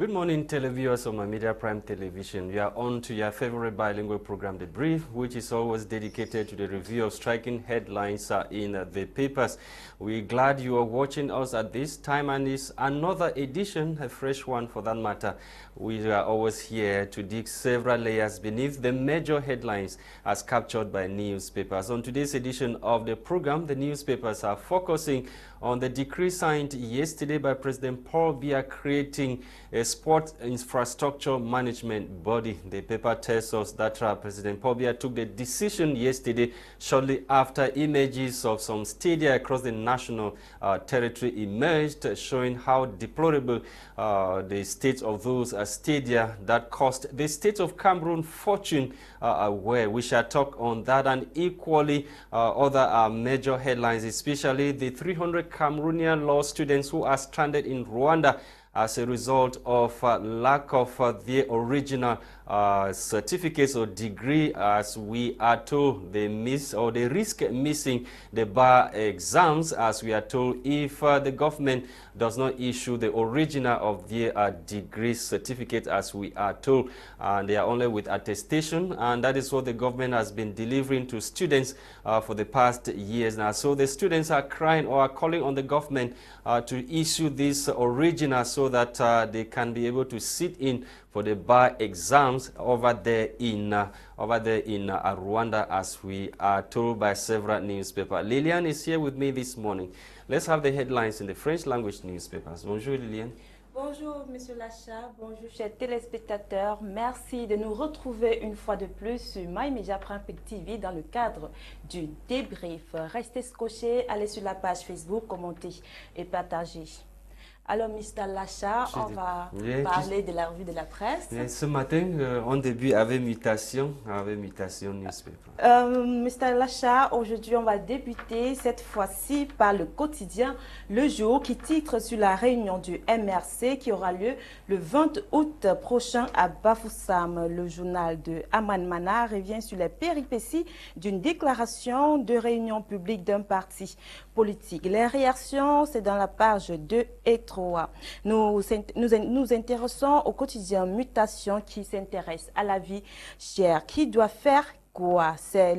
Good morning, televiewers of my Media Prime Television. We are on to your favorite bilingual program, The Brief, which is always dedicated to the review of striking headlines in the papers. We're glad you are watching us at this time, and it's another edition, a fresh one for that matter. We are always here to dig several layers beneath the major headlines as captured by newspapers. On today's edition of the program, the newspapers are focusing on the decree signed yesterday by President Paul Biya creating a sport infrastructure management body. The paper tells us that President Paul Biya took the decision yesterday shortly after images of some stadia across the national territory emerged, showing how deplorable the state of those stadia that cost the state of Cameroon fortune were. We shall talk on that and equally other major headlines, especially the 300 Cameroonian law students who are stranded in Rwanda as a result of lack of their original certificates or degree. As we are told, they miss or they risk missing the bar exams, as we are told, if the government does not issue the original of their degree certificate, as we are told. And they are only with attestation, and that is what the government has been delivering to students for the past years now. So the students are crying or are calling on the government to issue this original so that they can be able to sit in for the bar exams over there in Rwanda, as we are told by several newspapers. Lillian is here with me this morning. Let's have the headlines in the French language newspapers. Bonjour Lillian. Bonjour Monsieur Lasha, bonjour chers téléspectateurs. Merci de nous retrouver une fois de plus sur My Media Prime TV dans le cadre du débrief. Restez scotchés, allez sur la page Facebook, commentez et partagez. Alors, Mr. Lasha, on va parler de la revue de la presse. Ce matin, on débute avec mutation newspaper. Mr. Lasha, aujourd'hui, on va débuter cette fois-ci par le quotidien Le Jour qui titre sur la réunion du MRC qui aura lieu le 20 août prochain à Bafoussam. Le journal de Aman Mana revient sur les péripéties d'une déclaration de réunion publique d'un parti politique. Les réactions, c'est dans la page 2 et 3. Nous intéressons au quotidien Mutation qui s'intéresse à la vie chère. Qui doit faire quoi? C'est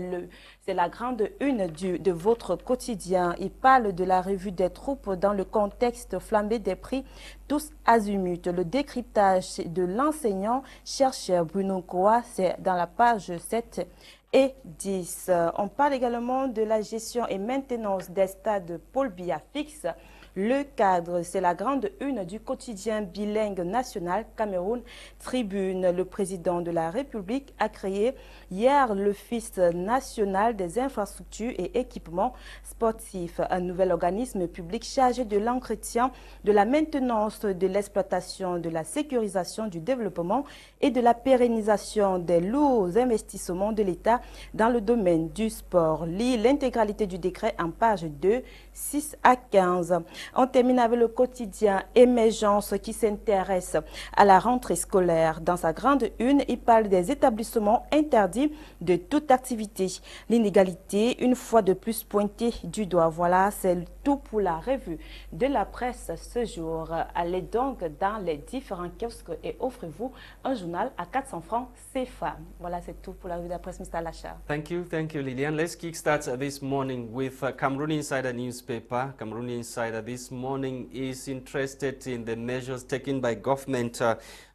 la grande une de votre quotidien. Il parle de la revue des troupes dans le contexte flambé des prix tous azimuts. Le décryptage de l'enseignant-chercheur Bruno Koa, c'est dans la page 7 et 10. On parle également de la gestion et maintenance des stades Paul Biya fixe. Le cadre, c'est la grande une du quotidien bilingue national Cameroun Tribune. Le président de la République a créé hier l'Office national des infrastructures et équipements sportifs, un nouvel organisme public chargé de l'entretien, de la maintenance, de l'exploitation, de la sécurisation, du développement et de la pérennisation des lourds investissements de l'État dans le domaine du sport. Lis l'intégralité du décret en page 2, 6 à 15. On termine avec le quotidien Émergence qui s'intéresse à la rentrée scolaire. Dans sa grande une, il parle des établissements interdits de toute activité. L'inégalité, une fois de plus pointée du doigt. Voilà, c'est tout pour la revue de la presse ce jour. Allez donc dans les différents kiosques et offrez-vous un journal à 400 francs CFA. Voilà, c'est tout pour la revue de la presse, Mr. Lasha. Thank you, Lillian. Let's kickstart this morning with Cameroon Insider newspaper. Cameroon Insider this morning is interested in the measures taken by government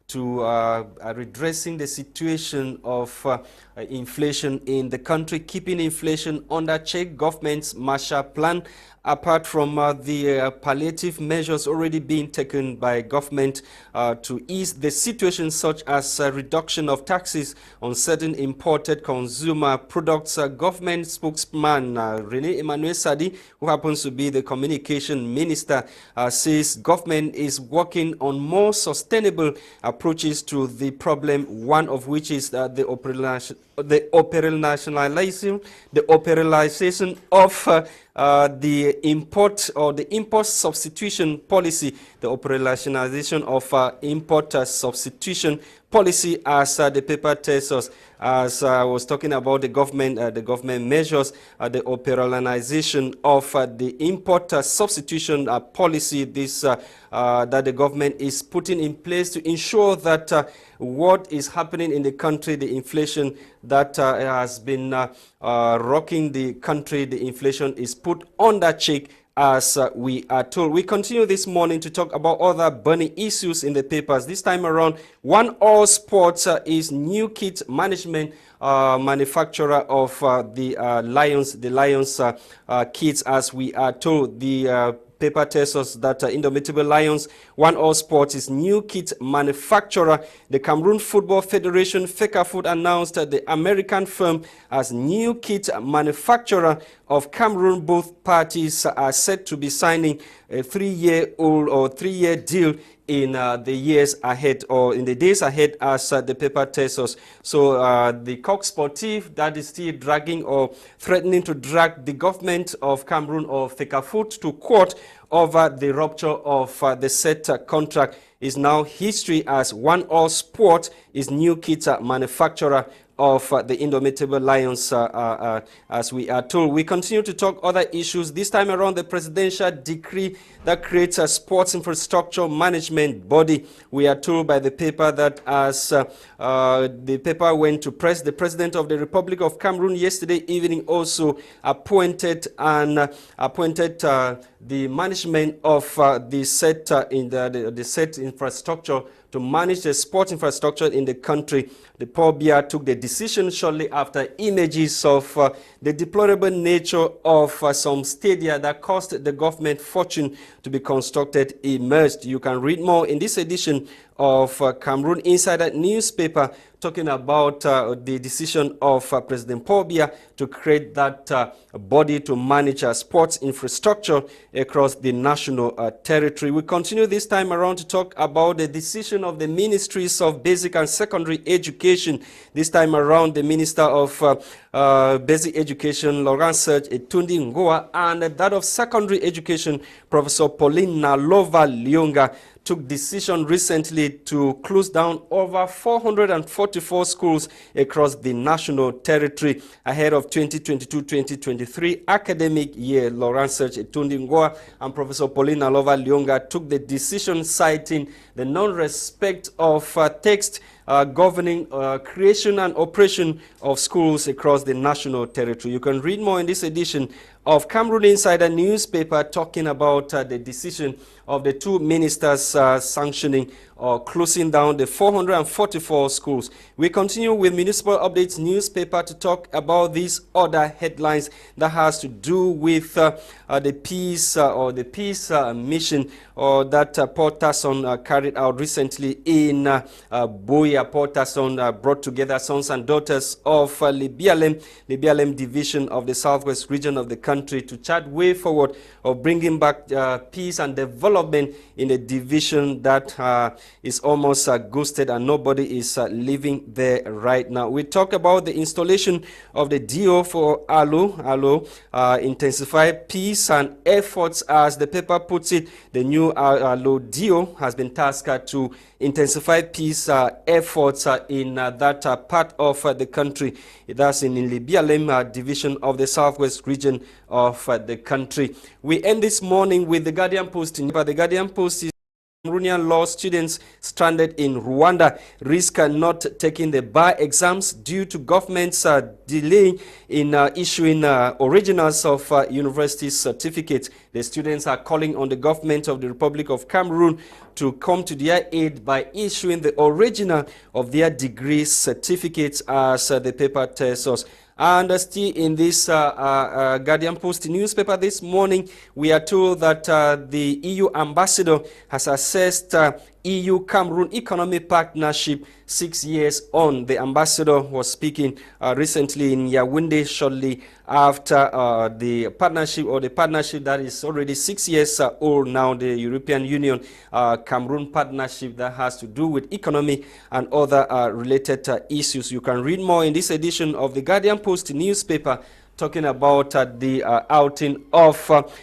to redressing the situation of inflation in the country, keeping inflation under check. Government's Marshall Plan, apart from the palliative measures already being taken by government to ease the situation, such as reduction of taxes on certain imported consumer products. Government spokesman René Emmanuel Sadi, who happens to be the communication minister, says government is working on more sustainable approaches to the problem, one of which is the operationalization of the import or the import substitution policy, the operationalization of import substitution policy, as the paper tells us. As I was talking about the government measures, the operationalization of the import substitution policy, this that the government is putting in place to ensure that what is happening in the country, the inflation that has been rocking the country, the inflation is put under check, as we are told. We continue this morning to talk about other burning issues in the papers. This time around, One All Sports is new kit management manufacturer of the Lions kits, as we are told. The paper tells us that Indomitable Lions, One All Sports is new kit manufacturer. The Cameroon Football Federation, FECAFOOT, announced the American firm as new kit manufacturer of Cameroon. Both parties are set to be signing a 3-year deal in the years ahead, or in the days ahead, as the paper tells us. So the Coq Sportif that is still dragging or threatening to drag the government of Cameroon or FECAFOOT to court over the rupture of the set contract is now history, as One All Sport is new kit manufacturer of the Indomitable Lions, as we are told. We continue to talk other issues. This time around, the presidential decree that creates a sports infrastructure management body. We are told by the paper that as the paper went to press, the president of the Republic of Cameroon yesterday evening also appointed the management of the set in the set infrastructure to manage the sports infrastructure in the country. The Pobia took the decision shortly after images of the deplorable nature of some stadia that cost the government fortune to be constructed emerged. You can read more in this edition of Cameroon Insider newspaper, talking about the decision of President Pobia to create that body to manage sports infrastructure across the national territory. We continue this time around to talk about the decision of the Ministries of Basic and Secondary Education. This time around, the Minister of Basic Education, Laurent Serge Etundi Ngoa, and that of Secondary Education, Professor Pauline Nalova Lyonga, took decision recently to close down over 444 schools across the national territory ahead of 2022-2023 academic year. Laurent Serge Etundi Ngoa and Professor Pauline Nalova Lyonga took the decision citing the non-respect of text governing creation and operation of schools across the national territory. You can read more in this edition of Cameroon Insider newspaper, talking about the decision of the two ministers sanctioning or closing down the 444 schools. We continue with Municipal Updates newspaper to talk about these other headlines that has to do with the peace mission or that Paul Tasson carried out recently in Boya. Paul Tasson brought together sons and daughters of Libialem division of the southwest region of the country to chart way forward of bringing back peace and development in a division that is almost ghosted and nobody is living there right now. We talk about the installation of the DO for Alo, intensify peace and efforts, as the paper puts it. The new Alo DO has been tasked to intensify peace efforts in that part of the country. That's in Libialem division of the southwest region of the country. We end this morning with the Guardian Post. The Guardian Post is Cameroonian law students stranded in Rwanda risk not taking the bar exams due to government's delay in issuing originals of university certificates. The students are calling on the government of the Republic of Cameroon to come to their aid by issuing the original of their degree certificates, as the paper tells us. And still in this Guardian Post newspaper this morning, we are told that the EU ambassador has assessed EU-Cameroon economic partnership 6 years on. The ambassador was speaking recently in Yaoundé shortly after the partnership that is already 6 years old now, the European Union Cameroon partnership that has to do with economy and other related issues. You can read more in this edition of the Guardian Post newspaper, talking about the outing of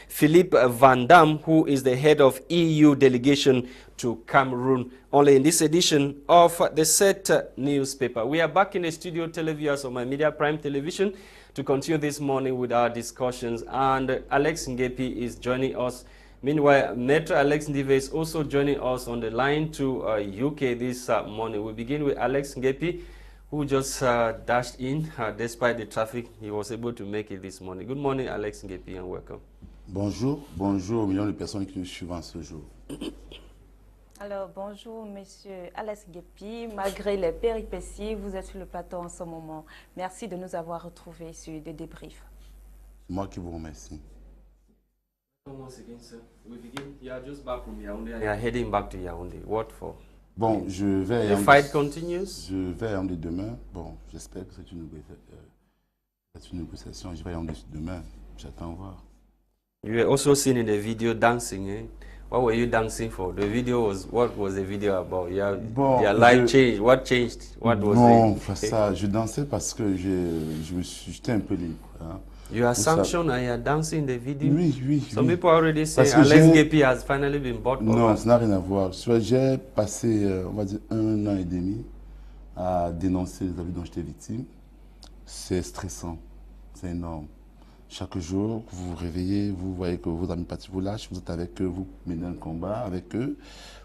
Philippe Van Damme, who is the head of EU delegation to Cameroon, only in this edition of the Set newspaper. We are back in the studio, televiewers of My Media Prime Television, to continue this morning with our discussions, and Alex Ngeupi is joining us. Meanwhile, Metro Alex Ndive is also joining us on the line to UK this morning. We begin with Alex Ngeupi, who just dashed in. Despite the traffic, he was able to make it this morning. Good morning, Alex Ngeupi, and welcome. Bonjour, bonjour aux millions de personnes qui nous suivent en ce jour. Alors, bonjour, monsieur Alex Ngeupi. Malgré les péripéties, vous êtes sur le plateau en ce moment. Merci de nous avoir retrouvés sur des débriefs. C'est moi qui vous remercie. Once again, sir, we begin. You are just back from Yaoundé. You are heading back to Yaoundé. What for? Bon, je vais à The Yaoundé. fight continues. Je vais à Yaoundé demain. Bon, j'espère que c'est une négociation. Je vais à Yaoundé demain. J'attends voir. You were also seen in the video dancing. Eh? What were you dancing for? The video was, what was the video about? Bon, your life changed. What changed? What was non, it? ça, je dansais parce que j'étais un peu libre. Hein. You are sanctioned and you are dancing in the video? Oui, oui. Some oui. people already say Parce que Alex Ngeupi has finally been bought over. Non, ça n'a rien à voir. J'ai passé, on va dire, 1 an et demi à dénoncer les abus dont j'étais victime. C'est stressant, c'est énorme. Chaque jour, vous vous réveillez, vous voyez que vos amis partis vous lâchent, vous êtes avec eux, vous menez un combat avec eux,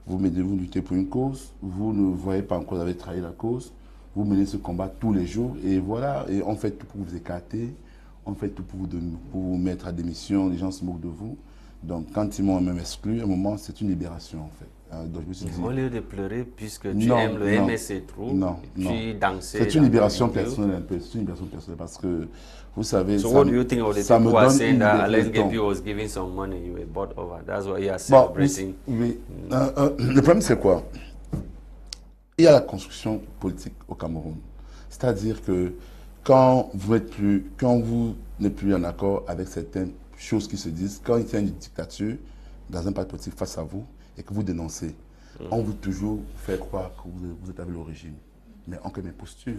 vous luttez pour une cause, vous ne voyez pas encore, vous avez trahi la cause, vous menez ce combat tous les jours, et voilà, et on fait tout pour vous écarter, on fait tout pour vous mettre à démission, les gens se moquent de vous. Donc quand ils m'ont même exclu, à un moment, c'est une libération en fait. Donc, je me suis dit, au lieu de pleurer, puisque tu aimes le MSC trop, tu dansais. C'est une libération personnelle un peu, c'est une libération personnelle parce que, vous savez, so what do you think of the people who are saying that Alex Ngeupi was giving some money, you were bought over? That's why you are celebrating. Bon, oui. Le problème c'est quoi? Il y a la construction politique au Cameroun. C'est-à-dire que quand vous n'êtes plus en accord avec certaines choses qui se disent, quand il y a une dictature dans un parti politique face à vous et que vous dénoncez, on veut toujours faire croire que vous êtes avec le régime. Mais en que mes postures,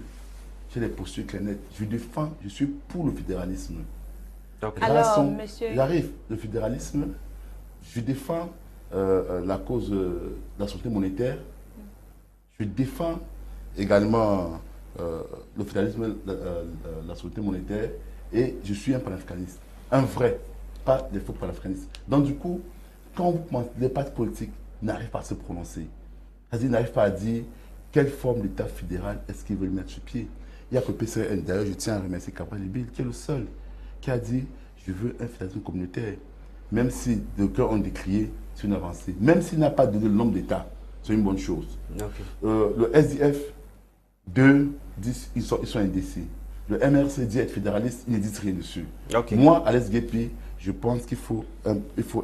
j'ai des postures claires nettes. Je suis pour le fédéralisme. Okay. Alors, monsieur... J'arrive, le fédéralisme, je défends la cause de la santé monétaire, je défends également le fédéralisme, la santé monétaire, et je suis un panafricaniste, un vrai, pas des faux panafricanistes. Donc du coup, quand les partis politiques n'arrivent pas à se prononcer, c'est-à-dire ils n'arrivent pas à dire quelle forme d'État fédéral est-ce qu'ils veulent mettre sur pied. Il n'y a que PCN, d'ailleurs je tiens à remercier Cabral Libil, qui est le seul qui a dit je veux un fédéralisme communautaire, même si de cœur ont décrié, c'est une avancée, même s'il n'a pas donné le nombre d'États, c'est une bonne chose. Okay. Le SDF 2 disent ils sont indécis. Le MRC dit être fédéraliste, ils ne disent rien dessus. Okay. Moi, Alex Ngeupi, je pense qu'il faut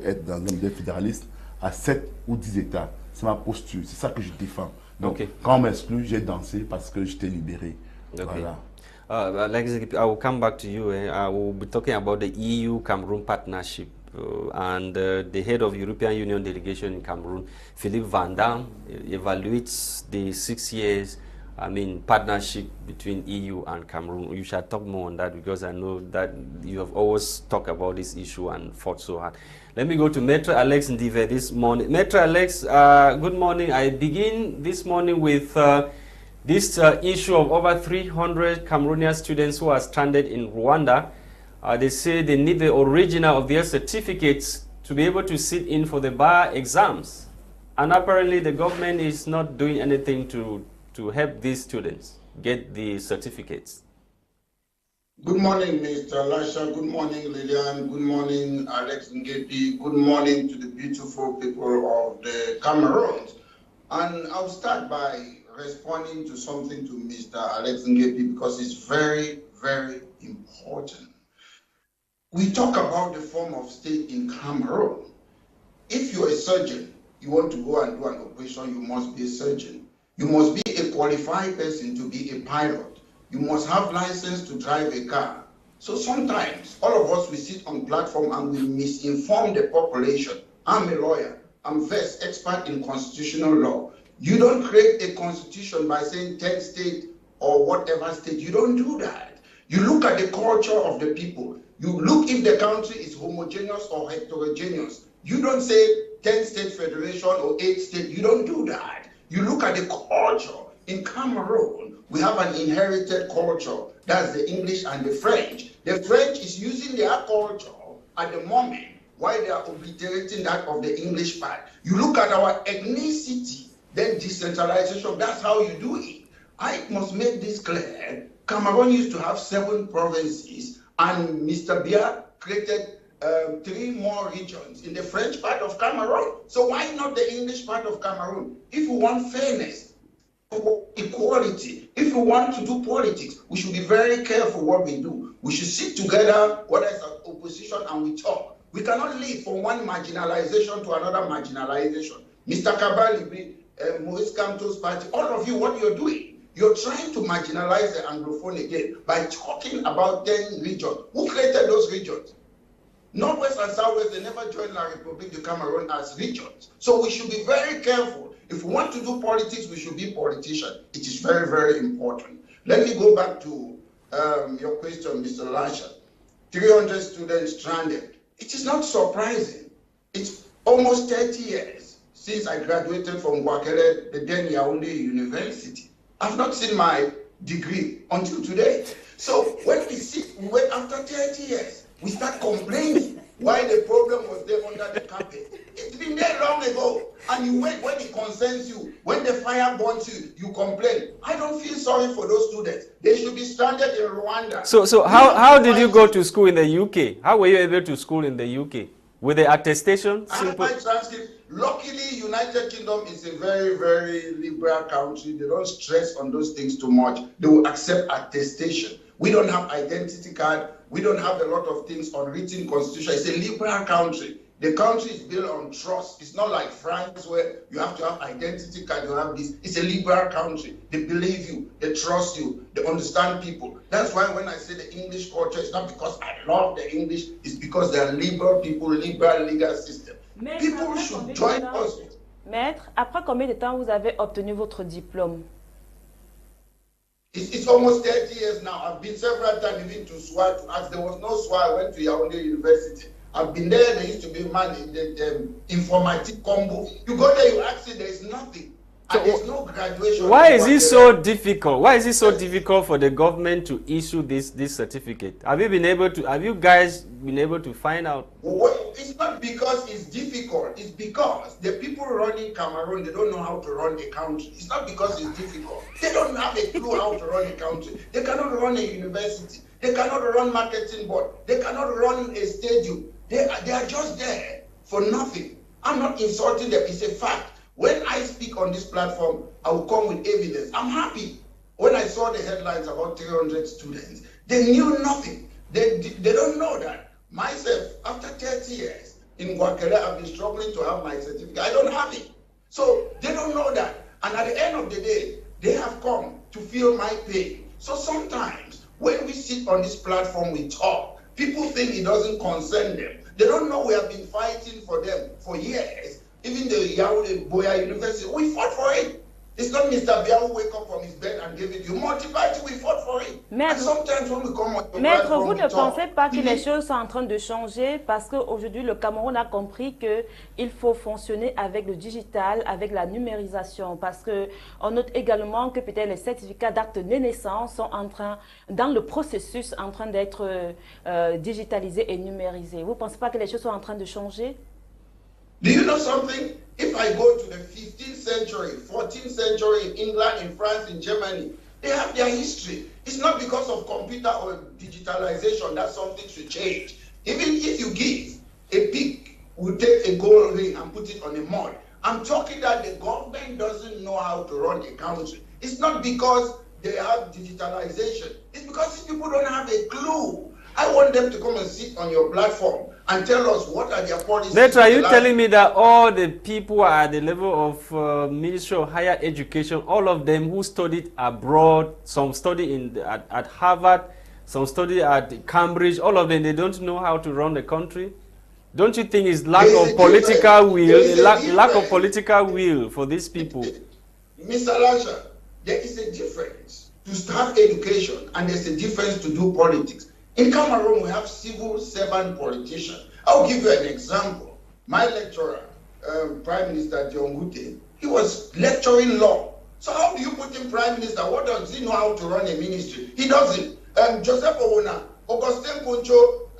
être dans un modèle fédéraliste à 7 ou 10 États. C'est ma posture, c'est ça que je défends. Donc, quand on m'exclut, j'ai dansé parce que j'étais libéré. Voilà. Alex Ngeupi, I will come back to you. I will be talking about the EU-Cameroon partnership. And the head of European Union delegation in Cameroon, Philippe Van Damme, evaluates the 6 years partnership between EU and Cameroon. You shall talk more on that because I know that you have always talked about this issue and fought so hard. Let me go to Metro Alex Ndive this morning. Metro Alex, good morning. I begin this morning with this issue of over 300 Cameroonian students who are stranded in Rwanda. They say they need the original of their certificates to be able to sit in for the bar exams. And apparently the government is not doing anything to help these students get the certificates. Good morning, Mr. Lasha. Good morning, Lillian. Good morning, Alex Ngeupi. Good morning to the beautiful people of the Cameroon. And I'll start by responding to something to Mr. Alex Ngeupi because it's very, very important. We talk about the form of state in Cameroon. If you're a surgeon, you want to go and do an operation, you must be a surgeon. You must be a qualified person to be a pilot. You must have license to drive a car. So sometimes all of us, we sit on platform and we misinform the population. I'm a lawyer. I'm versed expert in constitutional law. You don't create a constitution by saying 10 state or whatever state. You don't do that. You look at the culture of the people. You look if the country is homogeneous or heterogeneous. You don't say 10-state federation or 8-state. You don't do that. You look at the culture. In Cameroon, we have an inherited culture. That's the English and the French. The French is using their culture at the moment while they are obliterating that of the English part. You look at our ethnicity, then decentralization. That's how you do it. I must make this clear. Cameroon used to have 7 provinces, and Mr. Biya created 3 more regions in the French part of Cameroon. So why not the English part of Cameroon? If we want fairness, equality, if we want to do politics, we should be very careful what we do. We should sit together, whether it's an opposition, and we talk. We cannot lead from one marginalization to another marginalization. Mr. Kabali, Maurice Kamto's party, all of you, what you're doing, you're trying to marginalize the Anglophone again by talking about 10 regions. Who created those regions? Northwest and Southwest, they never joined La République du Cameroon as regions. So we should be very careful. If we want to do politics, we should be politicians. It is very, very important. Let me go back to your question, Mr. Lasha. 300 students stranded. It is not surprising. It's almost 30 years since I graduated from Wakele, the then Yaoundé University. I've not seen my degree until today. So when we wait after 30 years, we start complaining why the problem was there under the carpet. It's been there long ago. And you wait when it concerns you. When the fire burns you, you complain. I don't feel sorry for those students. They should be stranded in Rwanda. So how did you go to school in the UK? How were you able to school in the UK? With the attestation? I have my transcript. Luckily, United Kingdom is a very, very liberal country. They don't stress on those things too much. They will accept attestation. We don't have identity card. We don't have a lot of things on written constitution. It's a liberal country. The country is built on trust. It's not like France where you have to have identity card, you have this. It's a liberal country. They believe you, they trust you, they understand people. That's why when I say the English culture, it's not because I love the English, it's because they are liberal people, liberal legal system. Maître, People should join us. Maître, après combien de temps vous avez obtenu votre diplôme? It's almost 30 years now. I've been several times even to SWA to ask. There was no SWA. I went to Yaoundé University. I've been there. There used to be the informatic combo. You go there, you ask it, there is nothing. And there's no graduation. Why is it so difficult? Why is it so difficult for the government to issue this certificate? Have you guys been able to find out? Well, it's not because it's difficult. It's because the people running Cameroon, they don't know how to run a country. It's not because it's difficult. They don't have a clue how to run a country. They cannot run a university. They cannot run marketing board. They cannot run a stadium. They are just there for nothing. I'm not insulting them. It's a fact. When I speak on this platform, I will come with evidence. I'm happy. When I saw the headlines about 300 students, they knew nothing. They don't know that. Myself, after 30 years in Guakele, I've been struggling to have my certificate. I don't have it. So they don't know that. And at the end of the day, they have come to feel my pain. So sometimes when we sit on this platform, we talk. People think it doesn't concern them. They don't know we have been fighting for them for years. Even the Yaoundé Boya University, we fought for it. It's not Mr. Biya who wake up from his bed and give it. You multiply it, we fought for it. Maître, sometimes when we come on Maître, vous ne pensez pas que les choses sont en train de changer parce qu'aujourd'hui, le Cameroun a compris qu'il faut fonctionner avec le digital, avec la numérisation. Parce qu'on note également que peut-être les certificats d'acte de naissance sont en train, dans le processus, en train d'être digitalisés et numérisés. Vous ne pensez pas que les choses sont en train de changer? Do you know something? If I go to the 15th century, 14th century in England, in France, in Germany, they have their history. It's not because of computer or digitalization that something should change. Even if you give a pig, will take a gold ring and put it on a mud. I'm talking that the government doesn't know how to run a country. It's not because they have digitalization. It's because these people don't have a clue. I want them to come and sit on your platform and tell us what are their policies. Later, are you telling me that all the people at the level of Ministry of Higher Education, all of them who studied abroad, some study at Harvard, some study at Cambridge, all of them, they don't know how to run the country? Don't you think it's lack of political will, lack of political will for these people? Mr. Lasha, there is a difference to have education, and there's a difference to do politics. In Cameroon, we have civil servant politicians. I'll give you an example. My lecturer, Prime Minister Ngeupi, he was lecturing law. So how do you put him Prime Minister? What does he know how to run a ministry? He doesn't. Joseph Owona, Augustin Poncho,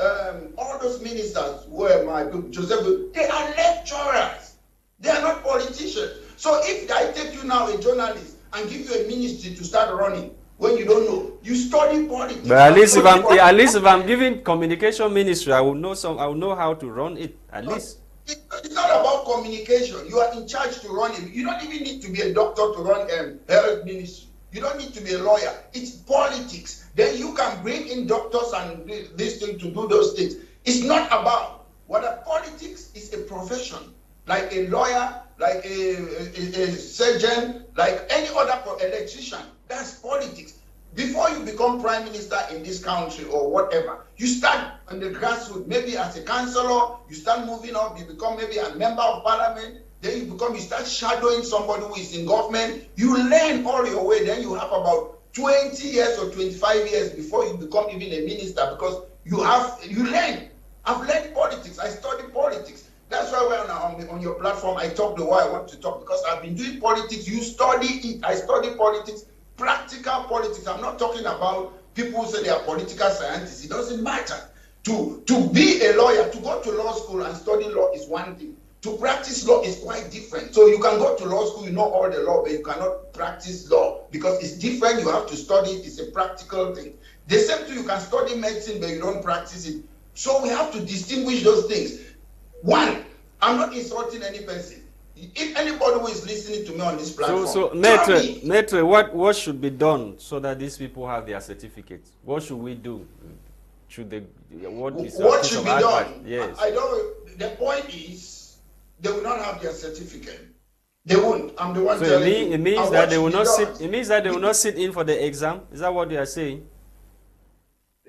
all those ministers were Joseph, they are lecturers. They are not politicians. So if I take you now, a journalist, and give you a ministry to start running, when you don't know, you study politics. But at least if I'm giving communication ministry, I will know how to run it. At least. It's not about communication. You are in charge to run it. You don't even need to be a doctor to run health ministry. You don't need to be a lawyer. It's politics. Then you can bring in doctors and this thing to do those things. It's not about whether politics is a profession, like a lawyer, like a surgeon, like any other electrician. That's politics. Before you become prime minister in this country or whatever, you start on the grassroots, maybe as a councillor, you start moving up, you become maybe a member of parliament, then you start shadowing somebody who is in government, you learn all your way, then you have about 20 years or 25 years before you become even a minister, because you learn. I've learned politics, I studied politics. That's why when on your platform, I talk the way I want to talk, because I've been doing politics. You study it. I study politics, practical politics. I'm not talking about people who say they are political scientists. It doesn't matter. To be a lawyer, to go to law school and study law is one thing. To practice law is quite different. So you can go to law school, you know all the law, but you cannot practice law because it's different. You have to study it. It's a practical thing. The same thing, you can study medicine, but you don't practice it. So we have to distinguish those things. One, I'm not insulting any person. If anybody who is listening to me on this platform, so Maitre, what should be done so that these people have their certificates? What should we do? What should be done? Yes. I don't. The point is, they will not have their certificate. They won't. I'm the one telling you. It means that they will not sit. It means that they will not sit in for the exam. Is that what you are saying?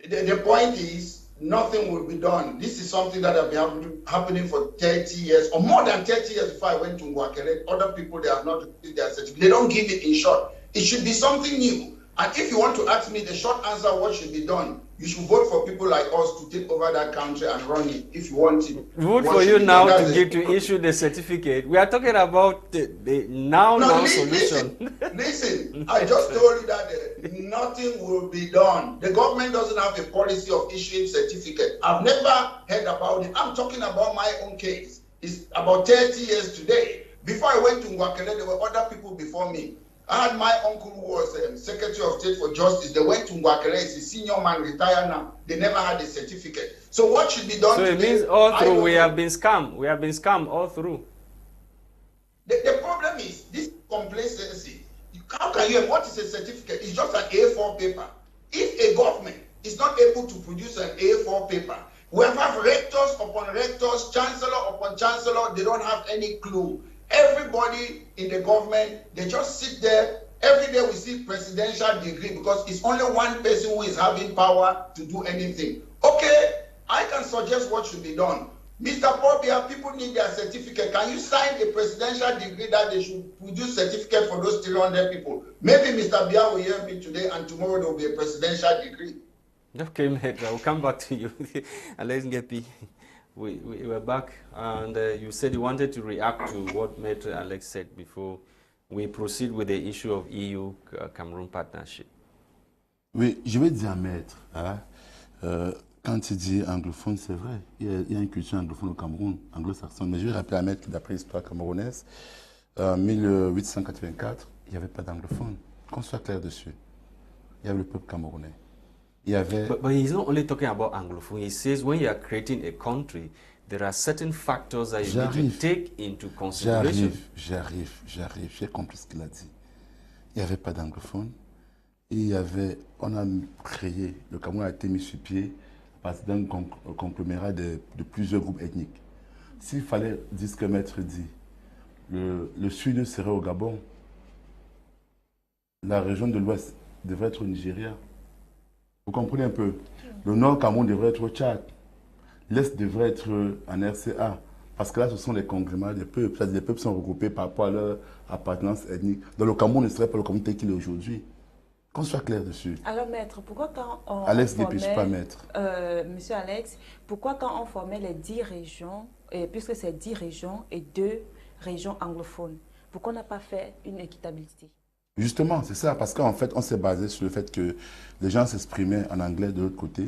The point is, nothing will be done. This is something that has been happening for 30 years or more than 30 years. Before I went to Ngeupi, other people, they have not received their certificate. They don't give it in short. It should be something new. And if you want to ask me the short answer, what should be done? You should vote for people like us to take over that country and run it if you want it. Vote for you now to issue the certificate. We are talking about the now solution. Listen, I just told you that nothing will be done. The government doesn't have a policy of issuing certificate. I've never heard about it. I'm talking about my own case. It's about 30 years today. Before I went to Ngeupi, there were other people before me. I had my uncle who was Secretary of State for Justice. They went to Ngeupi. He's a senior man, retired now. They never had a certificate. So what should be done? So it means all through we have been scammed. We have been scammed all through. The problem is this complacency. How can you? What is a certificate? It's just an A4 paper. If a government is not able to produce an A4 paper, we have rectors upon rectors, chancellor upon chancellor. They don't have any clue. Everybody in the government, they just sit there. Every day we see presidential degree because it's only one person who is having power to do anything. Okay, I can suggest what should be done. Mr. Pobia, people need their certificate. Can you sign a presidential degree that they should produce certificate for those 300 people? Maybe Mr. Bia will hear me today and tomorrow there will be a presidential degree. Okay, mate, I will come back to you. Alex Ngeupi. We were back, and you said you wanted to react to what Maitre Alex said before we proceed with the issue of EU-Cameroon partnership. Oui, je vais dire à Maître, hein, quand il dit anglophone, c'est vrai, il y a une culture anglophone au Cameroun, anglo-saxonne, mais je vais rappeler à Maître que d'après l'histoire camerounaise, en 1884, il n'y avait pas d'anglophone, qu'on soit clair dessus. Il y avait le peuple camerounais. But he's not only talking about Anglophone. He says when you are creating a country, there are certain factors that you need to take into consideration. J'arrive. J'ai compris ce qu'il a dit. Il n'y avait pas d'anglophone. On a créé, le Cameroun a été mis sur pied à partir d'un conglomérat de plusieurs groupes ethniques. S'il fallait dire ce que Maître dit, le sud serait au Gabon, la région de l'ouest devrait être au Nigeria. Vous comprenez un peu? Le nord Cameroun devrait être au Tchad. L'est devrait être en RCA. Parce que là, ce sont les conglomérats des peuples. C'est-à-dire les peuples sont regroupés par rapport à leur appartenance ethnique. Donc le Cameroun ne serait pas le Cameroun tel qu'il est aujourd'hui. Qu'on soit clair dessus. Alors, maître, pourquoi quand on Alex formait... Ngeupi, je suis pas maître. Monsieur Alex, pourquoi quand on formait les 10 régions, puisque c'est 10 régions et 2 régions anglophones, pourquoi on n'a pas fait une équitabilité? Justement, c'est ça, parce qu'en fait, on s'est basé sur le fait que les gens s'exprimaient en anglais de l'autre côté.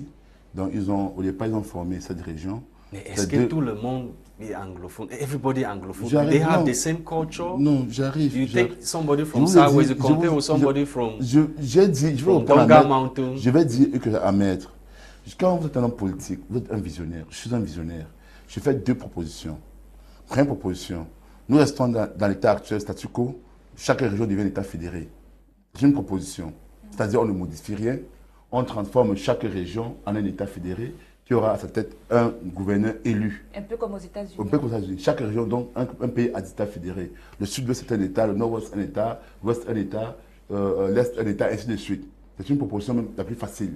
Donc, au départ, ils ont formé cette région. Mais est-ce que tout le monde est anglophone? Everybody anglophone? They Non. have the same culture? Non, j'arrive. You take somebody from Southwest Country or somebody from Tonga Mountain? Je vais dire que à maître, quand vous êtes un homme politique, vous êtes un visionnaire. Je suis un visionnaire. Je fais 2 propositions. Première proposition, nous restons dans l'état actuel, statu quo. Chaque région devient un état fédéré. C'est une proposition. C'est-à-dire on ne modifie rien, on transforme chaque région en un état fédéré qui aura à sa tête un gouverneur élu. Un peu comme aux États-Unis. Un peu comme aux États-Unis. Chaque région, donc, un pays a des états fédérés. Le sud-ouest c'est un état, le nord-ouest un état, l'ouest un état, l'est un état, ainsi de suite. C'est une proposition même la plus facile.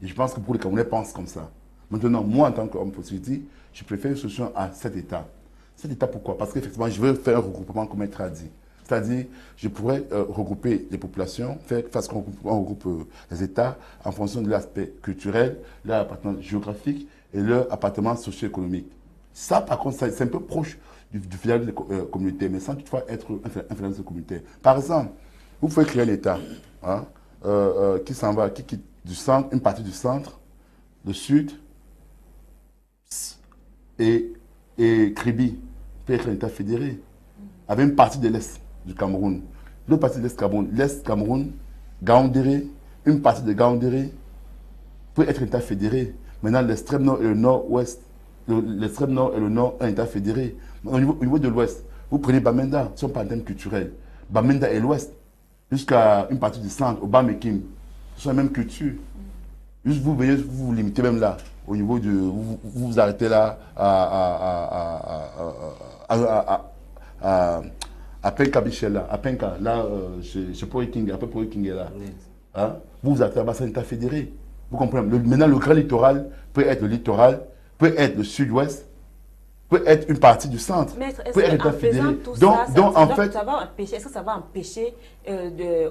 Et je pense que pour les Camerounais pensent comme ça. Maintenant, moi, en tant qu'homme politique, je préfère une solution à cet état. Cet état, pourquoi? Parce qu'effectivement, je veux faire un regroupement comme être a dit. C'est-à-dire, je pourrais regrouper les populations, faire qu'on regroupe les États en fonction de l'aspect culturel, leur appartenance géographique et leur appartenance socio-économique. Ça, par contre, c'est un peu proche du fédéralisme communautaire, mais sans toutefois être un fédéralisme communautaire. Par exemple, vous pouvez créer un État hein, qui quitte du centre, une partie du centre, le sud et Kribi peut être un État fédéré, avec une partie de l'Est du Cameroun. L'autre partie de l'Est Cameroun, Gaoundéré, une partie de Gaoundéré peut être un État fédéré. Maintenant, l'extrême nord et le nord-ouest, l'extrême nord et le nord, un État fédéré. Au niveau de l'ouest, vous prenez Bamenda, si on parle d'un culturel. Bamenda et l'ouest, jusqu'à une partie du centre, au Bamekim, ce sont la même culture. Juste vous voyez, vous vous limitez même là, au niveau de. Vous vous arrêtez là à Penka Bichela, à Penka, là, chez Poiking, après Poiking est là. Hein? Vous vous arrêtez là-bas, c'est un État fédéré. Vous comprenez? Maintenant, le grand littoral peut être le littoral, peut être le sud-ouest, peut être une partie du centre. Maître, peut être en faisant tout est-ce que ça va empêcher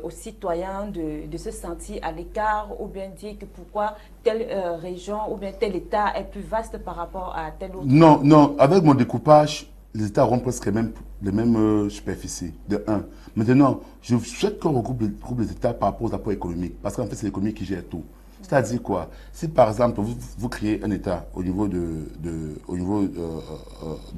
aux citoyens de se sentir à l'écart ou bien dire que pourquoi telle région ou bien tel État est plus vaste par rapport à tel autre? Non, non, avec mon découpage, les États auront presque les mêmes superficies, de 1. Maintenant, je souhaite qu'on regroupe les États par rapport aux apports économiques, parce qu'en fait, c'est l'économie qui gère tout. C'est-à-dire quoi? Si par exemple, vous créez un État au niveau du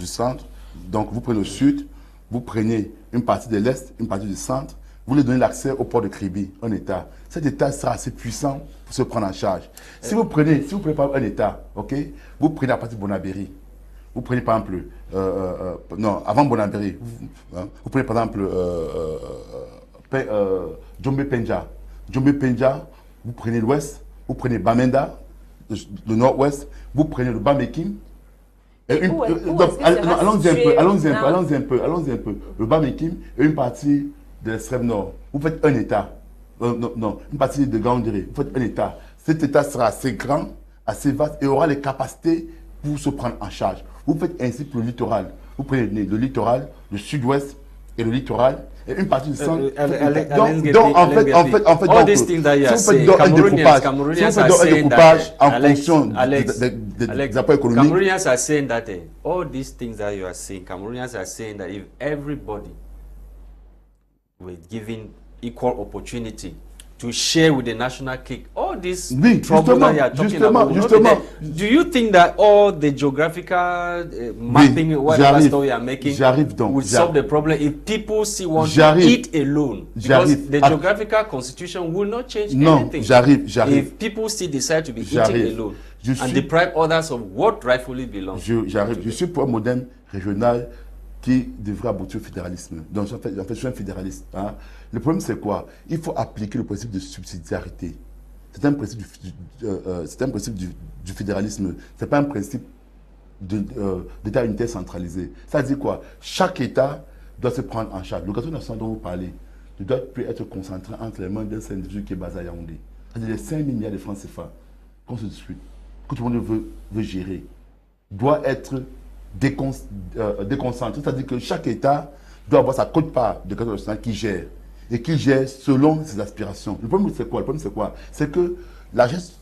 centre, donc vous prenez le sud, vous prenez une partie de l'Est, une partie du centre, vous lui donnez l'accès au port de Kribi, un État. Cet État sera assez puissant pour se prendre en charge. Si vous prenez par exemple un État, ok, vous prenez la partie de Bonabéry. Vous prenez par exemple, non, avant Bonabéry, vous prenez par exemple Djombe-Penja. Djombe-Penja, vous prenez l'ouest, vous prenez Bamenda, le nord-ouest, vous prenez le Bamekim. Allons-y un peu. Le Bamekim et une partie de l'extrême nord. Vous faites un État. Non, une partie de Gaoundéré. Vous faites un État. Cet État sera assez grand, assez vaste et aura les capacités pour se prendre en charge. Vous faites ainsi pour le littoral. Vous prenez le littoral, le sud-ouest et le littoral, et une partie du centre. Donc, en fait, all these things that you are saying, Cameroonians are saying that, en fonction des apports économiques. Cameroonians are saying that all these things that you are saying, Cameroonians are saying that if everybody were given equal opportunity to share with the national cake, all this trouble that you are talking about. Do you think that all the geographical mapping, whatever story you are making, would solve the problem if people still want to eat alone? Because the geographical constitution will not change anything. If people still decide to be eating alone and deprive others of what rightfully belongs. Je suis pour un modèle régional qui devrait aboutir au fédéralisme. Donc, en fait, je suis un fédéraliste. Hein. Le problème, c'est quoi? Il faut appliquer le principe de subsidiarité. C'est un principe du fédéralisme. Ce n'est pas un principe d'État unitaire centralisé. Ça veut dire quoi? Chaque État doit se prendre en charge. L'éducation nationale dont vous parlez ne doit plus être concentrée entre les mains d'un seul individu qui est basé à Yaoundé. C'est-à-dire les 5 000 milliards de francs CFA qu'on se discute, que tout le monde veut gérer, doit être déconcentré. C'est-à-dire que chaque État doit avoir sa quote-part de l'éducation nationale qui gère. et qu'il gère selon ses aspirations. Le problème, c'est quoi? C'est que la gestion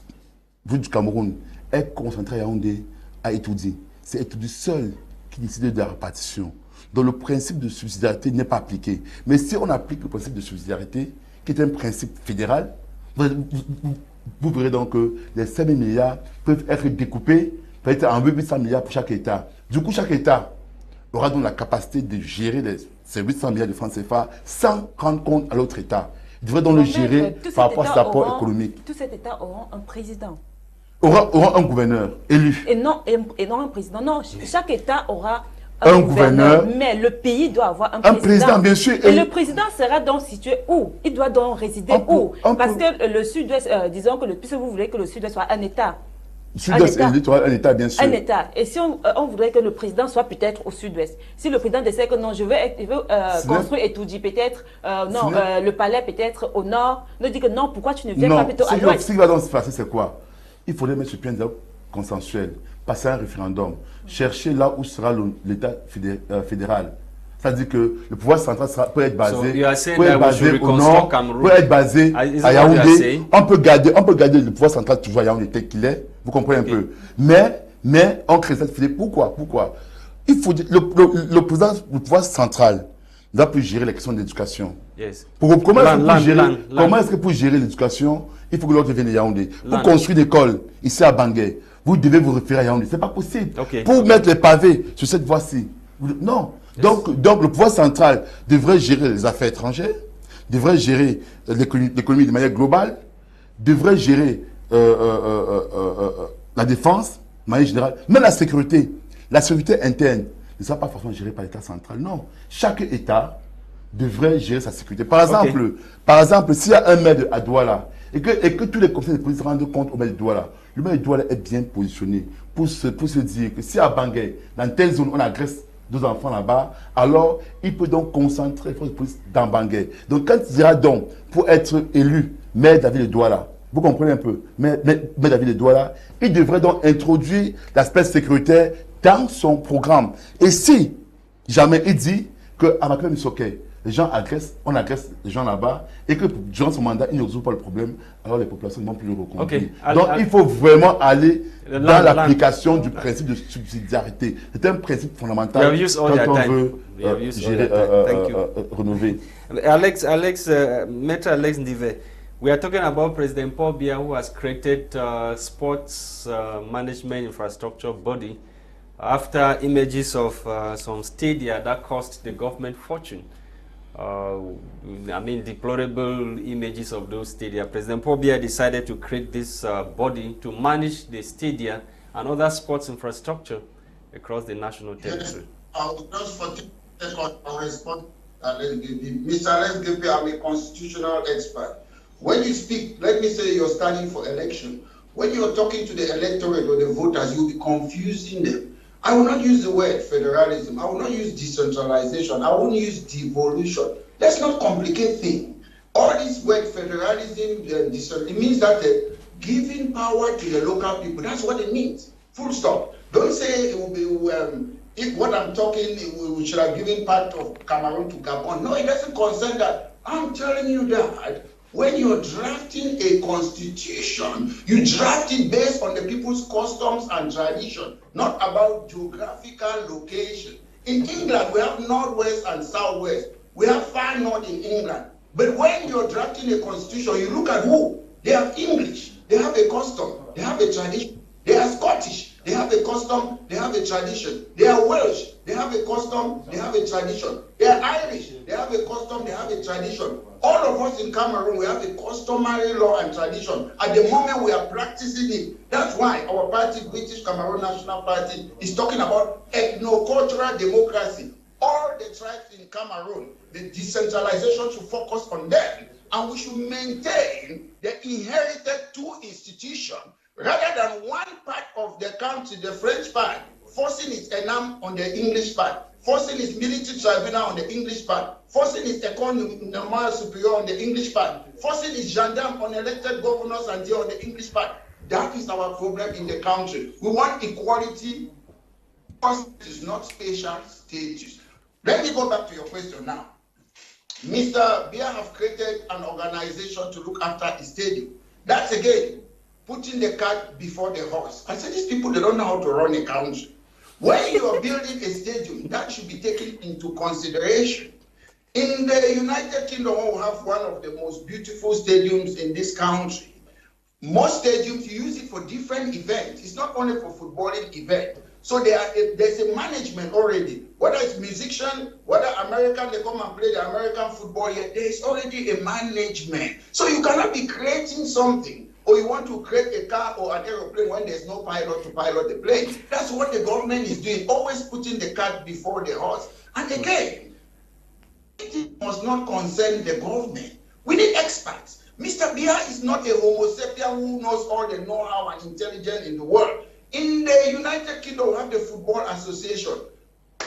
du Cameroun est concentrée à Yaoundé, à étudier. C'est étudier seul qui décide de la répartition. Donc le principe de subsidiarité n'est pas appliqué. Mais si on applique le principe de subsidiarité, qui est un principe fédéral, vous verrez donc que les 5 000 milliards peuvent être découpés peut-être en 800 milliards pour chaque État. Du coup, chaque État aura donc la capacité de gérer ces 800 milliards de francs CFA sans rendre compte à l'autre État. Il devrait donc le gérer par rapport à ses apports économiques. Tous ces États auront un président. Aura un gouverneur élu. Et non un président. Non, chaque État aura un gouverneur, mais le pays doit avoir un président. Bien sûr. Et le président sera donc situé où? Il doit donc résider où? Parce que le Sud-Ouest, disons que puisque vous voulez que le Sud-Ouest soit un État. Sud-Ouest, un État, bien sûr. Un État. Et si on voudrait que le président soit peut-être au Sud-Ouest, si le président décide que non, je veux construire Etoudi, peut-être, le palais peut-être au nord, ne dit que non, pourquoi tu ne viens pas plutôt à l'ouest? Ce qui va donc se passer, c'est quoi? Il faudrait mettre sur pied un dialogue consensuel, passer un référendum, chercher là où sera l'État fédéral. C'est-à-dire que le pouvoir central peut être basé, au nord, peut être basé à Yaoundé. On peut garder le pouvoir central toujours à Yaoundé tel qu'il est. Vous comprenez un peu. Mais on crée cette fédération. Pourquoi? Il faut dire, le pouvoir central doit plus gérer les questions d'éducation. Yes. Comment est-ce que pour gérer l'éducation, il faut que l'autre vienne de Yaoundé? Pour construire une école ici à Bangui, vous devez vous référer à Yaoundé. Ce n'est pas possible. Pour mettre les pavés sur cette voie-ci. Non. Donc, le pouvoir central devrait gérer les affaires étrangères, devrait gérer l'économie de manière globale, devrait gérer la défense de manière générale, même la sécurité. La sécurité interne ne sera pas forcément gérée par l'État central. Non. Chaque État devrait gérer sa sécurité. Par exemple, s'il y a un maire à Douala et que tous les conseils de police se rendent compte au maire de Douala, le maire de Douala est bien positionné pour se dire que si à Bangui, dans telle zone, on agresse 2 enfants là-bas, alors il peut donc concentrer les forces de police dans Bangui. Donc quand il ira donc pour être élu maire de la ville de Douala, vous comprenez un peu, maire de la ville de Douala, il devrait donc introduire l'aspect sécuritaire dans son programme. Et si jamais il dit qu'à Makele Misoké, on agresse les gens là-bas et que durant son mandat, il ne résout pas le problème, alors les populations ne vont plus le reconduire. Donc il faut vraiment aller dans l'application du principe de subsidiarité. C'est un principe fondamental quand on veut rénover. Maître Alex Ndive, we are talking about President Paul Biya, who has created sports management infrastructure body after images of some stadia that cost the government fortune. Deplorable images of those stadia. President Paul Biya decided to create this body to manage the stadia and other sports infrastructure across the national territory. I will just for 10 seconds respond. Mr. Alex Ngeupi, I'm a constitutional expert. When you speak, let me say you're standing for election. When you're talking to the electorate or the voters, you'll be confusing them. I will not use the word federalism. I will not use decentralization. I won't use devolution. Let's not complicate things. All this word federalism, it means that giving power to the local people. That's what it means. Full stop. Don't say it will be, if what I'm talking, we should have given part of Cameroon to Gabon. No, it doesn't concern that. I'm telling you that when you're drafting a constitution, you draft it based on the people's customs and tradition, not about geographical location. In England, we have Northwest and Southwest. We have far north in England. But when you're drafting a constitution, you look at who? They have English, they have a custom, they have a tradition. They are Scottish, they have a custom, they have a tradition. They are Welsh, they have a custom, they have a tradition. They are Irish, they have a custom, they have a tradition. All of us in Cameroon, we have a customary law and tradition. At the moment we are practicing it. That's why our party, British Cameroon National Party, is talking about ethno-cultural democracy. All the tribes in Cameroon, the decentralization should focus on them. And we should maintain the inherited 2 institutions rather than one part of the country, the French part, forcing its ENAM on the English part, forcing its military tribunal on the English part, forcing its école superior on the English part, forcing its gendarme on elected governors and on the English part. That is our problem in the country. We want equality, because it is not spatial status. Let me go back to your question now. Mr. Bia have created an organization to look after a stadium. That's again putting the cart before the horse. I said, these people, they don't know how to run a country. When you are building a stadium, that should be taken into consideration. In the United Kingdom, we have one of the most beautiful stadiums in this country. Most stadiums, you use it for different events. It's not only for footballing event. So there's a management already. Whether it's musician, whether American, they come and play the American football here, there's already a management. So you cannot be creating something, or you want to create a car or an aeroplane when there's no pilot to pilot the plane. That's what the government is doing, always putting the cart before the horse. And again, it must not concern the government. We need experts. Mr. Bia is not a homo sapien who knows all the know-how and intelligence in the world. In the United Kingdom, we have the Football Association.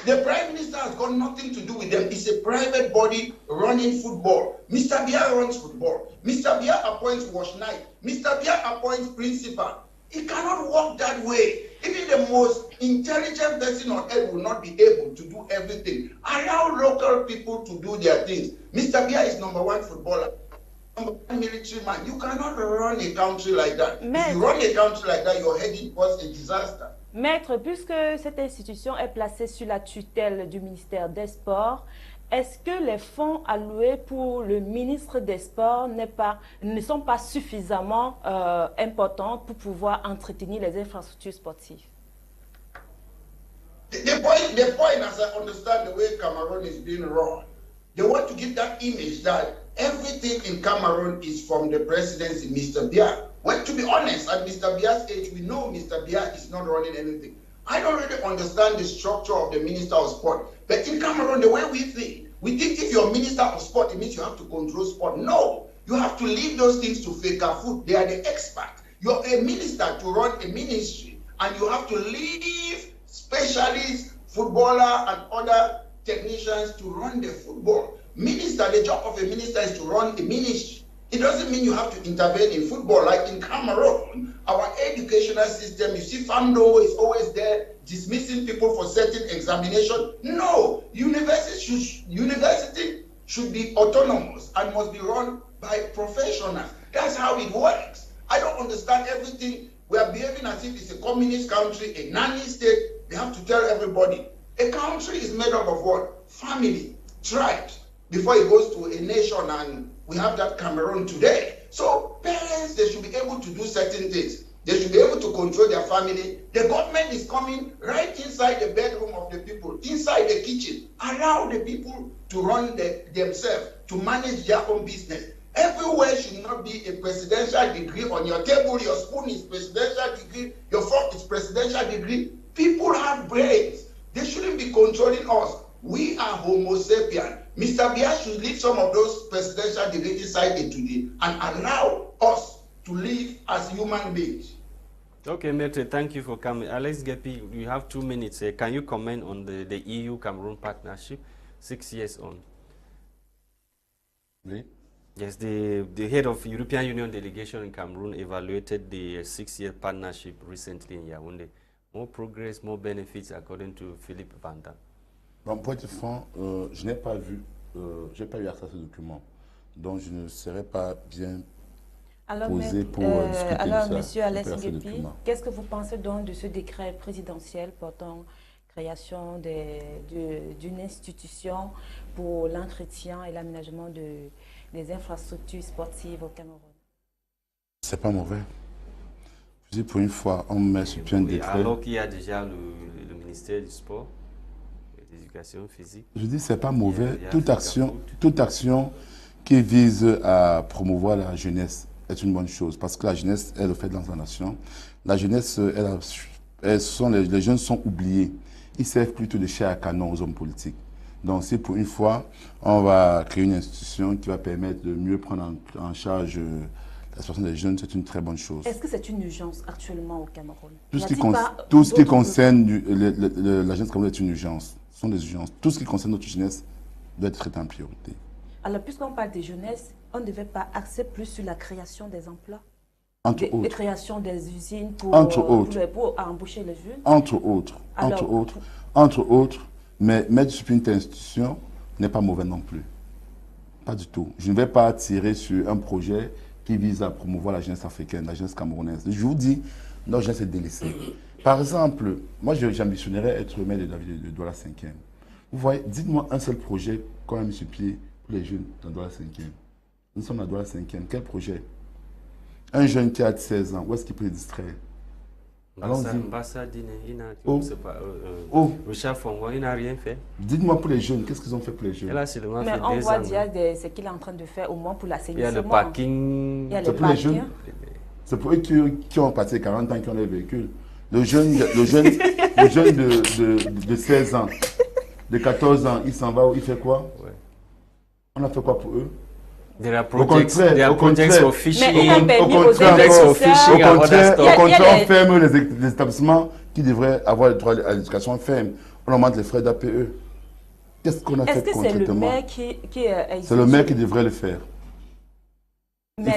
The Prime Minister has got nothing to do with them. It's a private body running football. Mr. Bia runs football. Mr. Bia appoints wash night. Mr. Bia appoints principal. It cannot work that way. Even the most intelligent person on earth will not be able to do everything. Allow local people to do their things. Mr. Bia is #1 footballer. Military man, you cannot run a country like that. If you run a country like that, you're heading towards a disaster. Maître, puisque cette institution est placée sous la tutelle du ministère des Sports, est-ce que les fonds alloués pour le ministre des Sports ne sont pas suffisamment importants pour pouvoir entretenir les infrastructures sportives? The point, as I understand the way Cameroon is being run, they want to give that image that everything in Cameroon is from the presidency, Mr. Bia. Well, to be honest, at Mr. Bia's age, we know Mr. Bia is not running anything. I don't really understand the structure of the Minister of Sport. But in Cameroon, the way we think if you're Minister of Sport, it means you have to control sport. No, you have to leave those things to Fecafoot. They are the experts. You're a minister to run a ministry, and you have to leave specialists, footballer, and other technicians to run the football. Minister, the job of a minister is to run a ministry. It doesn't mean you have to intervene in football. Like in Cameroon, our educational system, you see Fando is always there dismissing people for certain examination. No, university should be autonomous and must be run by professionals. That's how it works. I don't understand everything. We are behaving as if it's a communist country, a nanny state. They have to tell everybody. A country is made up of what? Family, tribes, before it goes to a nation, and we have that Cameroon today. So parents, they should be able to do certain things. They should be able to control their family. The government is coming right inside the bedroom of the people, inside the kitchen. Allow the people to run themselves, to manage their own business. Everywhere should not be a presidential degree on your table. Your spoon is presidential degree. Your fork is presidential degree. People have brains. They shouldn't be controlling us. We are homo sapien. Mr. Bia should leave some of those presidential degrees inside it today and allow us to live as human beings. Okay, Maitre, thank you for coming. Alex Ngeupi, you have 2 minutes. Can you comment on the EU-Cameroon partnership, 6 years on? Oui. Yes, the head of European Union delegation in Cameroon evaluated the 6-year partnership recently in Yaoundé. More progress, more benefits, according to Philippe Vanda. Bon, pour être franc, je n'ai pas vu, j'ai pas eu accès à ce document, donc je ne serais pas bien posé pour discuter de ça. Alors, Monsieur Alex Ngeupi, qu'est-ce que vous pensez donc de ce décret présidentiel portant création d'une institution pour l'entretien et l'aménagement des infrastructures sportives au Cameroun? C'est pas mauvais. Je dis pour une fois, on met sur pied un décret. Alors qu'il y a déjà le ministère du Sport, de l'éducation physique. Je dis c'est pas mauvais. Toute action qui vise à promouvoir la jeunesse est une bonne chose, parce que la jeunesse est le fait dans la nation. La jeunesse, les jeunes sont oubliés. Ils servent plutôt de chair à canon aux hommes politiques. Donc si pour une fois, on va créer une institution qui va permettre de mieux prendre en charge la situation des jeunes, c'est une très bonne chose. Est-ce que c'est une urgence actuellement au Cameroun? Tout ce qui concerne la jeunesse camerounaise est une urgence. Ce sont des urgences. Tout ce qui concerne notre jeunesse doit être traité en priorité. Alors, puisqu'on parle de jeunesse, on ne devait pas axer plus sur la création des emplois? Entre autres. La création des usines pour embaucher les jeunes? Entre autres. Mais mettre sur une institution n'est pas mauvais non plus. Pas du tout. Je ne vais pas tirer sur un projet qui vise à promouvoir la jeunesse africaine, la jeunesse camerounaise. Je vous dis, notre jeunesse est délaissée. Par exemple, moi, j'ambitionnerais être maire de Douala 5e. Vous voyez, dites-moi un seul projet qu'on a mis sur pied pour les jeunes dans Douala 5e. Nous sommes à Douala 5e. Quel projet? Un jeune qui a 16 ans, où est-ce qu'il peut se distraire? Allons-y. Il n'a rien fait. Dites-moi pour les jeunes, qu'est-ce qu'ils ont fait pour les jeunes? Mais on voit déjà ce qu'il est en train de faire, au moins pour l'assainissement. Il y a le parking. C'est pour les jeunes. C'est pour eux qui ont passé 40 ans, qui ont les véhicules. Le jeune de 16 ans, de 14 ans, il s'en va, il fait quoi? Ouais. On a fait quoi pour eux? Au contraire, on ferme les établissements qui devraient avoir le droit à l'éducation ferme. On augmente les frais d'APE. Qu'est-ce qu'on a fait concrètement? C'est le maire qui devrait le faire.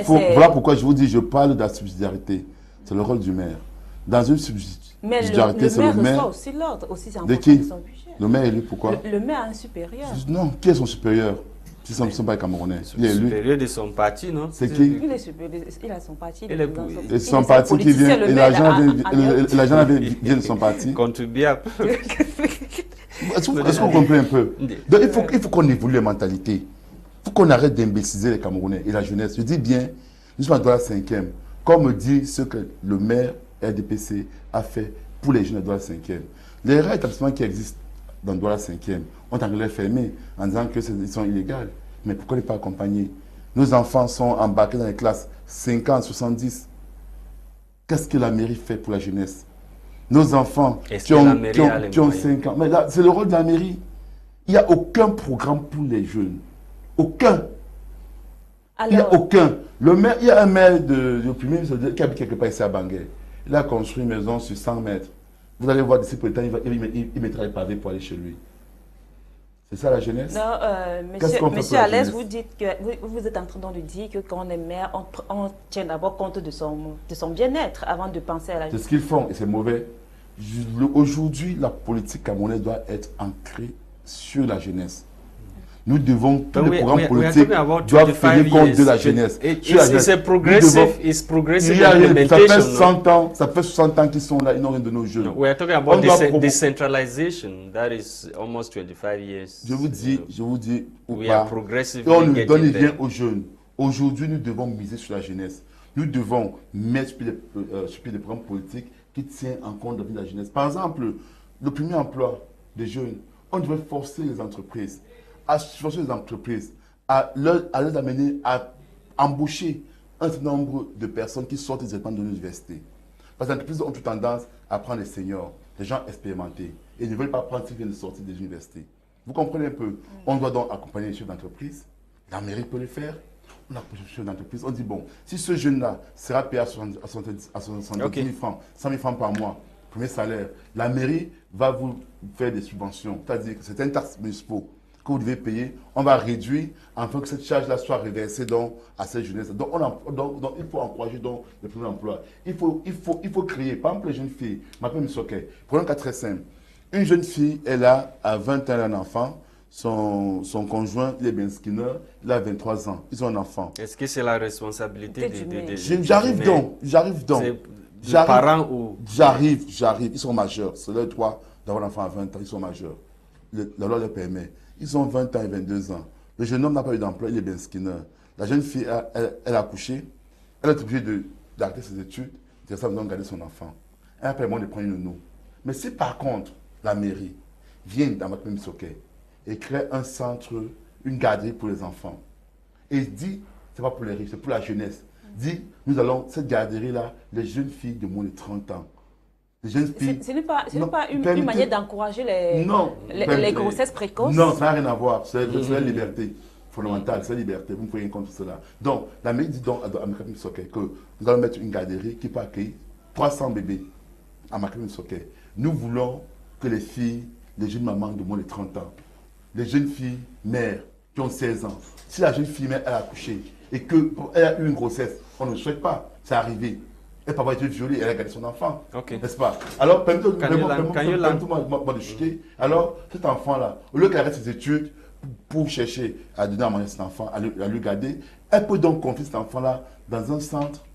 Voilà pourquoi je vous dis, je parle de la subsidiarité. C'est le rôle du maire. Dans une subsidiarité, c'est le maire. Aussi l'ordre, aussi c'est de qui? Le maire est élu pourquoi? Le maire a un supérieur. Non, qui est son supérieur? Ils ne sont pas camerounais. Il est supérieur de son parti, non? C'est qui? Il a son parti. Et son parti qui vient, et l'argent vient de son parti. Contribuable. Est-ce qu'on comprend un peu? Donc il faut qu'on évolue les mentalités. Il faut qu'on arrête d'imbéciliser les Camerounais et la jeunesse. Je dis bien, nous sommes à la 5e. Comme dit ce que le maire RDPC a fait pour les jeunes de Douala 5e. Les rares établissements qui existent dans Douala 5e ont en les fermés en disant qu'ils sont illégaux. Mais pourquoi ne pas accompagner? Nos enfants sont embarqués dans les classes 50, 70. Qu'est-ce que la mairie fait pour la jeunesse? Nos enfants qui ont 5 ans. Mais là, c'est le rôle de la mairie. Il n'y a aucun programme pour les jeunes. Aucun. Il n'y a aucun. Il y a un maire de Ngeupi qui habite quelque part ici à Bangui. Il a construit une maison sur 100 mètres. Vous allez voir d'ici peu de temps, il mettra les pavés pour aller chez lui. C'est ça la jeunesse? Non, monsieur Alès, vous dites que vous êtes en train de dire que quand on est maire, on tient d'abord compte de son bien-être avant de penser à la jeunesse. C'est ce qu'ils font et c'est mauvais. Aujourd'hui, la politique camerounaise doit être ancrée sur la jeunesse. Nous devons, tous les programmes politiques doivent tenir compte de la jeunesse. C'est progressive, it's progressive implementation. Ça fait 60 ans qu'ils sont là, ils n'ont rien de nos jeunes. We are talking about decentralization. That is almost 25 years. Je vous dis, we are progressive. On nous donne rien aux jeunes. Aujourd'hui, nous devons miser sur la jeunesse. Nous devons mettre sur pied des programmes politiques qui tiennent en compte de la vie de la jeunesse. Par exemple, le premier emploi des jeunes, on devrait forcer les entreprises à les amener à embaucher un certain nombre de personnes qui sortent directement de l'université. Parce que les entreprises ont toute tendance à prendre les seniors, les gens expérimentés, et ils ne veulent pas prendre ceux qui viennent de sortir des universités. Vous comprenez un peu? On doit donc accompagner les chefs d'entreprise. La mairie peut le faire. On accompagne les chefs d'entreprise. On dit, bon, si ce jeune-là sera payé à 70 000 francs, 100 000 francs par mois, premier salaire, la mairie va vous faire des subventions. C'est-à-dire que c'est un taxe municipal que vous devez payer, on va réduire afin que cette charge-là soit reversée à cette jeunesse. Donc, il faut encourager le premier emploi. Il faut créer, par exemple, les jeunes filles. Je m'appelle Nsungkikang. Prenons un cas très simple. Une jeune fille, elle a à 20 ans un enfant. Son conjoint, il est bien skinner, il a 23 ans. Ils ont un enfant. Est-ce que c'est la responsabilité des J'arrive donc. Les parents ou... J'arrive. Ils sont majeurs. C'est leur droit d'avoir un enfant à 20 ans. Ils sont majeurs. La loi leur permet. Ils ont 20 ans et 22 ans. Le jeune homme n'a pas eu d'emploi, il est bien skinner. La jeune fille, elle a accouché. Elle est obligée d'arrêter ses études, de rester à la maison garder son enfant. Elle a permis de prendre une nounou. Mais si par contre, la mairie vient dans ma Nsungkikang et crée un centre, une garderie pour les enfants, et dit, ce n'est pas pour les riches, c'est pour la jeunesse, dit, nous allons, cette garderie-là, les jeunes filles de moins de 30 ans, les jeunes filles... Ce n'est pas une manière d'encourager les grossesses précoces? Non, ça n'a rien à voir. C'est la liberté fondamentale, c'est la liberté. Vous ne pouvez rien contre cela. Donc, la mairie dit donc à Nsungkikang que nous allons mettre une garderie qui peut accueillir 300 bébés à Nsungkikang. Nous voulons que les filles, les jeunes mamans de moins de 30 ans, les jeunes filles mères qui ont 16 ans, si la jeune fille mère elle a accouché et qu'elle a eu une grossesse, on ne le souhaite pas, c'est arrivé. Elle peut avoir été violée, elle a gardé son enfant. N'est-ce pas? Alors, permettez-moi de chuter. Alors, cet enfant-là, au lieu qu'elle arrête ses études pour chercher à donner à manger cet enfant, à le garder. Elle peut donc confier cet enfant-là dans un centre,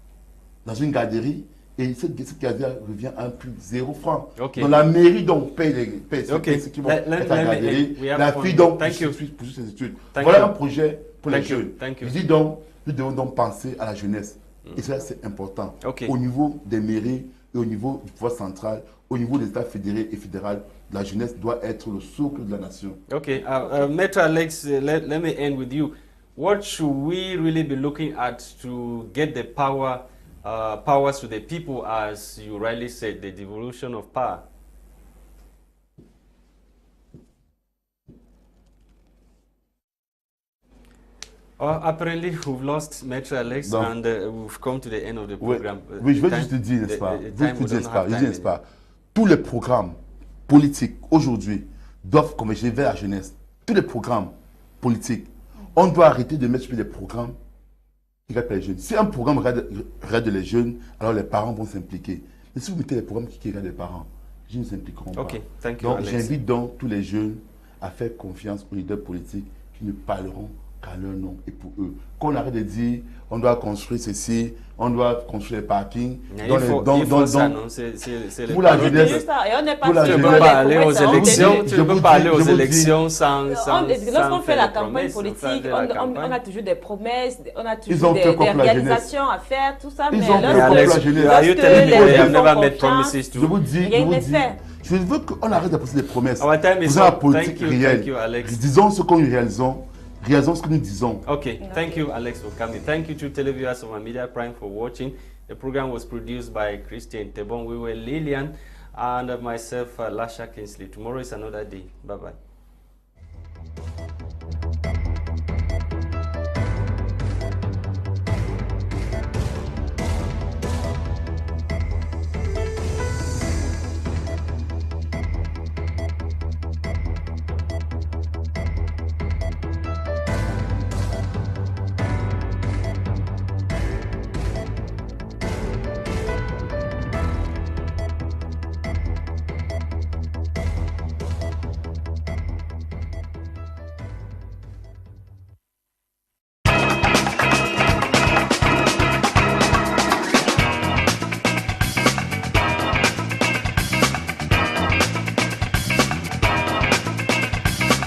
dans une garderie, et cette garderie revient à un prix 0 francs. Okay. Donc la mairie donc paye ceux qui vont être à la garderie. La fille donc poursuit ses études. Voilà un projet pour les jeunes. Je dis donc, nous devons donc penser à la jeunesse. Et ça, c'est important. Au niveau des mairies et au niveau du pouvoir central, au niveau des États fédérés et fédéraux, la jeunesse doit être le socle de la nation. Okay, Maître Alex, let me end with you. What should we really be looking at to get the powers to the people, as you rightly said, the devolution of power? Apparently, we've lost Maître Alex, and we've come to the end of the program. Oui, je veux juste te dire, n'est-ce pas? N'est-ce pas? Tous les programmes politiques aujourd'hui doivent converger vers la jeunesse. Tous les programmes politiques. On doit arrêter de mettre sur des programmes qui regardent les jeunes. Si un programme regarde les jeunes, alors les parents vont s'impliquer. Mais si vous mettez les programmes qui regardent les parents, les jeunes ne s'impliqueront pas. Donc j'invite donc tous les jeunes à faire confiance aux leaders politiques qui ne parleront qu'à leur nom et pour eux. Qu'on arrête de dire on doit construire ceci, on doit construire les parkings. Pour la jeunesse, tu ne peux pas aller aux élections, tu ne peux pas aller aux élections sans lorsqu'on fait la campagne politique, on a toujours des promesses, on a toujours des réalisations à faire, tout ça. Ils ont fait comme la jeunesse. Je vous dis, je veux qu'on arrête de poser des promesses. Faisons la politique réelle. Disons ce que nous réalisons. Réalisons ce que nous disons. Okay, thank you, Alex, for coming. Thank you to televiewers of Media Prime for watching. The program was produced by Christain, Tebong. We were Lillian, and myself, Lasha, Kinsly. Tomorrow is another day. Bye-bye.